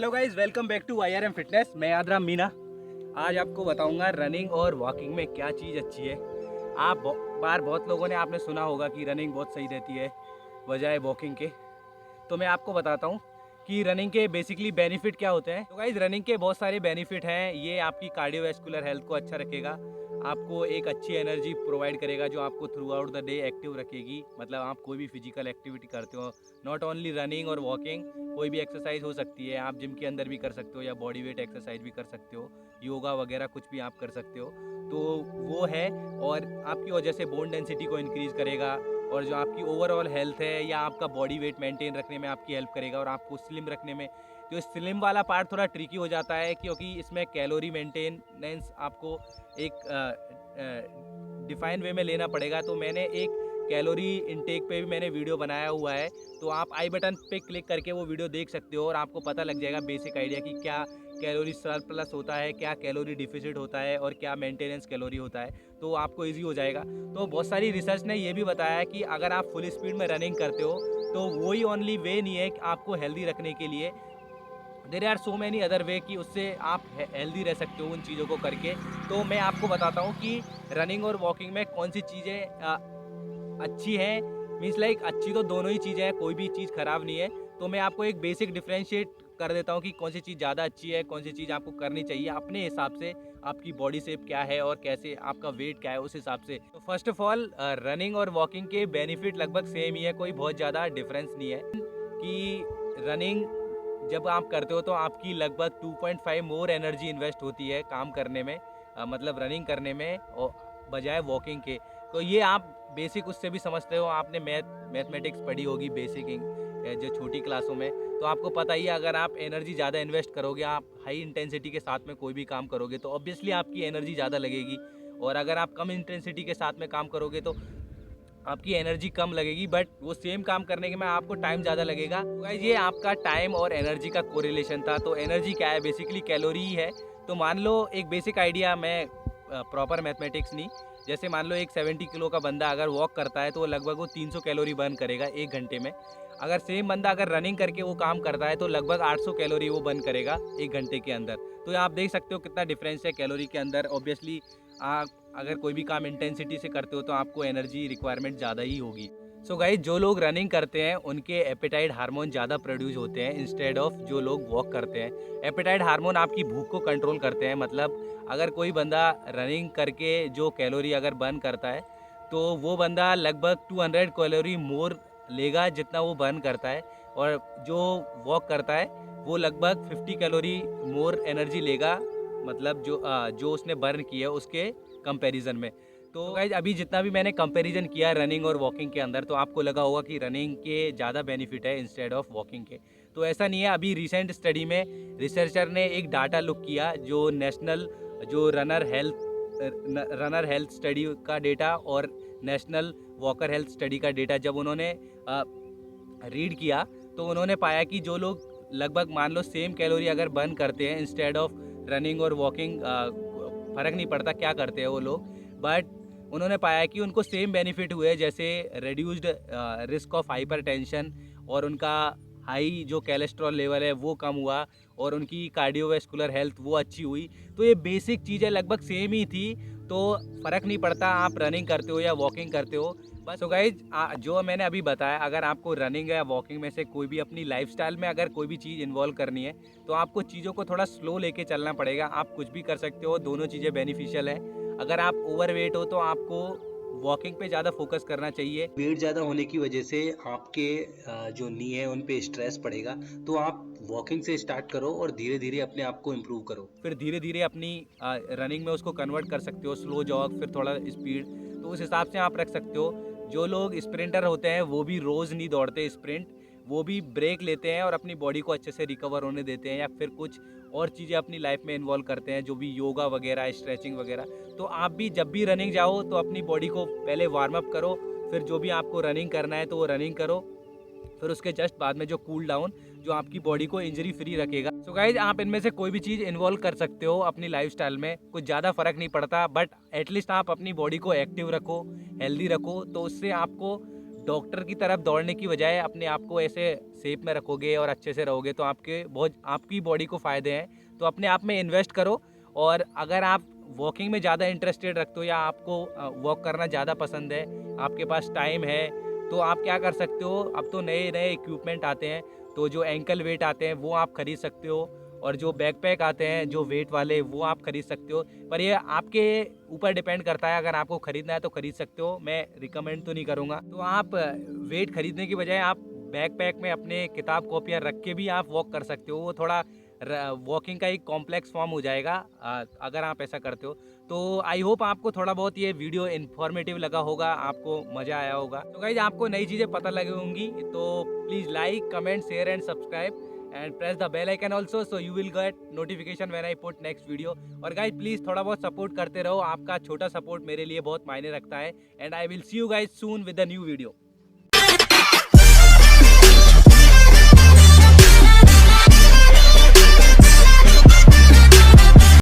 Hello guys, welcome back to IRM fitness. मैं आदराम मीना। आज आपको बताऊंगा रनिंग और वॉकिंग में क्या चीज़ अच्छी है। बहुत लोगों ने आपने सुना होगा कि रनिंग बहुत सही रहती है बजाय वॉकिंग के। तो मैं आपको बताता हूँ कि रनिंग के बेसिकली बेनिफिट क्या होते हैं। तो गाइज, रनिंग के बहुत सारे बेनिफिट हैं। ये आपकी कार्डियोवैस्कुलर हेल्थ को अच्छा रखेगा, आपको एक अच्छी एनर्जी प्रोवाइड करेगा जो आपको through out the day active रखेगी। मतलब आप कोई भी फिजिकल एक्टिविटी करते हो, नॉट ओनली रनिंग और वॉकिंग, कोई भी एक्सरसाइज हो सकती है। आप जिम के अंदर भी कर सकते हो या बॉडी वेट एक्सरसाइज भी कर सकते हो, योगा वगैरह कुछ भी आप कर सकते हो। तो वो है, और आपकी वजह से बोन डेंसिटी को इंक्रीज़ करेगा, और जो आपकी ओवरऑल हेल्थ है या आपका बॉडी वेट मेंटेन रखने में आपकी हेल्प करेगा, और आपको स्लिम रखने में। तो स्लिम वाला पार्ट थोड़ा ट्रिकी हो जाता है क्योंकि इसमें कैलोरी मेंटेनेंस आपको एक डिफाइन वे में लेना पड़ेगा। तो मैंने एक कैलोरी इनटेक पे भी मैंने वीडियो बनाया हुआ है, तो आप आई बटन पे क्लिक करके वो वीडियो देख सकते हो और आपको पता लग जाएगा बेसिक आइडिया कि क्या कैलोरी सरप्लस होता है, क्या कैलोरी डिफिसिट होता है और क्या मेंटेनेंस कैलोरी होता है। तो आपको ईजी हो जाएगा। तो बहुत सारी रिसर्च ने ये भी बताया है कि अगर आप फुल स्पीड में रनिंग करते हो तो वही ओनली वे नहीं है कि आपको हेल्दी रखने के लिए। There are so many other way कि उससे आप हेल्दी रह सकते हो उन चीज़ों को करके। तो मैं आपको बताता हूँ कि रनिंग और वॉकिंग में कौन सी चीज़ें अच्छी है। मीन्स लाइक अच्छी तो दोनों ही चीज़ें हैं, कोई भी चीज़ ख़राब नहीं है। तो मैं आपको एक बेसिक डिफ्रेंशिएट कर देता हूँ कि कौन सी चीज़ ज़्यादा अच्छी है, कौन सी चीज़ आपको करनी चाहिए अपने हिसाब से। आपकी बॉडी शेप क्या है और कैसे आपका वेट क्या है उस हिसाब से। तो फर्स्ट ऑफ ऑल, रनिंग और वॉकिंग के बेनिफिट लगभग सेम ही है, कोई बहुत ज़्यादा डिफरेंस नहीं है। कि रनिंग जब आप करते हो तो आपकी लगभग 2.5 मोर एनर्जी इन्वेस्ट होती है काम करने में, मतलब रनिंग करने में, और बजाय वॉकिंग के। तो ये आप बेसिक उससे भी समझते हो, आपने मैथमेटिक्स पढ़ी होगी बेसिक जो छोटी क्लासों में। तो आपको पता ही है, अगर आप एनर्जी ज़्यादा इन्वेस्ट करोगे, आप हाई इंटेंसिटी के साथ में कोई भी काम करोगे तो ऑब्वियसली आपकी एनर्जी ज़्यादा लगेगी। और अगर आप कम इंटेंसिटी के साथ में काम करोगे तो आपकी एनर्जी कम लगेगी, बट वो सेम काम करने के में आपको टाइम ज़्यादा लगेगा। तो गाइस, ये आपका टाइम और एनर्जी का कोरिलेशन था। तो एनर्जी क्या है? बेसिकली कैलोरी ही है। तो मान लो एक बेसिक आइडिया, मैं प्रॉपर मैथमेटिक्स नहीं, जैसे मान लो एक 70 किलो का बंदा अगर वॉक करता है तो लगभग वो 300 कैलोरी बर्न करेगा 1 घंटे में। अगर सेम बंदा अगर रनिंग करके वो काम करता है तो लगभग 800 कैलोरी वो बर्न करेगा 1 घंटे के अंदर। तो आप देख सकते हो कितना डिफरेंस है कैलोरी के अंदर। ऑब्वियसली आप अगर कोई भी काम इंटेंसिटी से करते हो तो आपको एनर्जी रिक्वायरमेंट ज़्यादा ही होगी। सो गाइस, जो लोग रनिंग करते हैं उनके एपेटाइट हार्मोन ज़्यादा प्रोड्यूस होते हैं इंस्टेड ऑफ जो लोग वॉक करते हैं। एपेटाइट हार्मोन आपकी भूख को कंट्रोल करते हैं। मतलब अगर कोई बंदा रनिंग करके जो कैलोरी अगर बर्न करता है तो वो बंदा लगभग 200 कैलोरी मोर लेगा जितना वो बर्न करता है, और जो वॉक करता है वो लगभग 50 कैलोरी मोर एनर्जी लेगा, मतलब जो उसने बर्न किया है उसके कंपैरिजन में। तो गाइज, अभी जितना भी मैंने कंपैरिजन किया रनिंग और वॉकिंग के अंदर, तो आपको लगा होगा कि रनिंग के ज़्यादा बेनिफिट है इंस्टेड ऑफ वॉकिंग के। तो ऐसा नहीं है। अभी रिसेंट स्टडी में रिसर्चर ने एक डाटा लुक किया, जो नेशनल जो रनर हेल्थ स्टडी का डेटा और नेशनल वॉकर हेल्थ स्टडी का डेटा जब उन्होंने रीड किया, तो उन्होंने पाया कि जो लोग लगभग मान लो सेम कैलोरी अगर बर्न करते हैं इंस्टेड ऑफ रनिंग और वॉकिंग, फ़र्क नहीं पड़ता क्या करते हैं वो लोग, बट उन्होंने पाया कि उनको सेम बेनिफिट हुए, जैसे रिड्यूस्ड रिस्क ऑफ हाइपरटेंशन, और उनका हाई जो कोलेस्ट्रॉल लेवल है वो कम हुआ, और उनकी कार्डियोवैस्कुलर हेल्थ वो अच्छी हुई। तो ये बेसिक चीज़ें लगभग सेम ही थी। तो फ़र्क नहीं पड़ता आप रनिंग करते हो या वॉकिंग करते हो। बस। तो गाइज, जो मैंने अभी बताया, अगर आपको रनिंग या वॉकिंग में से कोई भी अपनी लाइफस्टाइल में अगर कोई भी चीज़ इन्वॉल्व करनी है तो आपको चीज़ों को थोड़ा स्लो लेके चलना पड़ेगा। आप कुछ भी कर सकते हो, दोनों चीज़ें बेनिफिशियल है। अगर आप ओवरवेट हो तो आपको वॉकिंग पे ज़्यादा फोकस करना चाहिए। वेट ज़्यादा होने की वजह से आपके जो नी है उन पे स्ट्रेस पड़ेगा, तो आप वॉकिंग से स्टार्ट करो और धीरे धीरे अपने आप को इम्प्रूव करो। फिर धीरे धीरे अपनी रनिंग में उसको कन्वर्ट कर सकते हो, स्लो जॉग फिर थोड़ा स्पीड। तो उस हिसाब से आप रख सकते हो। जो लोग स्प्रिंटर होते हैं वो भी रोज़ नहीं दौड़ते स्प्रिंट, वो भी ब्रेक लेते हैं और अपनी बॉडी को अच्छे से रिकवर होने देते हैं, या फिर कुछ और चीज़ें अपनी लाइफ में इन्वॉल्व करते हैं, जो भी योगा वगैरह, स्ट्रेचिंग वगैरह। तो आप भी जब भी रनिंग जाओ तो अपनी बॉडी को पहले वार्म अप करो, फिर जो भी आपको रनिंग करना है तो वो रनिंग करो, फिर उसके जस्ट बाद में जो कूल डाउन, जो आपकी बॉडी को इंजरी फ्री रखेगा। सो गाइज, आप इनमें से कोई भी चीज़ इन्वॉल्व कर सकते हो अपनी लाइफस्टाइल में, कुछ ज़्यादा फर्क नहीं पड़ता, बट एटलीस्ट आप अपनी बॉडी को एक्टिव रखो, हेल्दी रखो। तो उससे आपको डॉक्टर की तरफ दौड़ने की बजाय अपने आप को ऐसे शेप में रखोगे और अच्छे से रहोगे तो आपकी बॉडी को फ़ायदे हैं। तो अपने आप में इन्वेस्ट करो। और अगर आप वॉकिंग में ज़्यादा इंटरेस्टेड रखते हो या आपको वॉक करना ज़्यादा पसंद है, आपके पास टाइम है, तो आप क्या कर सकते हो, अब तो नए नए इक्विपमेंट आते हैं, तो जो एंकल वेट आते हैं वो आप खरीद सकते हो, और जो बैकपैक आते हैं जो वेट वाले वो आप खरीद सकते हो। पर ये आपके ऊपर डिपेंड करता है, अगर आपको खरीदना है तो खरीद सकते हो, मैं रिकमेंड तो नहीं करूँगा। तो आप वेट खरीदने की बजाय आप बैकपैक में अपने किताब कॉपियाँ रख के भी आप वॉक कर सकते हो। वो थोड़ा वॉकिंग का एक कॉम्प्लेक्स फॉर्म हो जाएगा अगर आप ऐसा करते हो। तो आई होप आपको थोड़ा बहुत ये वीडियो इन्फॉर्मेटिव लगा होगा, आपको मज़ा आया होगा। तो गाइज आपको नई चीज़ें पता लगी होंगी, तो please like, comment, share and subscribe and press the bell icon also, so you will get notification when I put next video। और guys प्लीज़ थोड़ा बहुत सपोर्ट करते रहो, आपका छोटा सपोर्ट मेरे लिए बहुत मायने रखता है। and I will see you guys soon with the new video।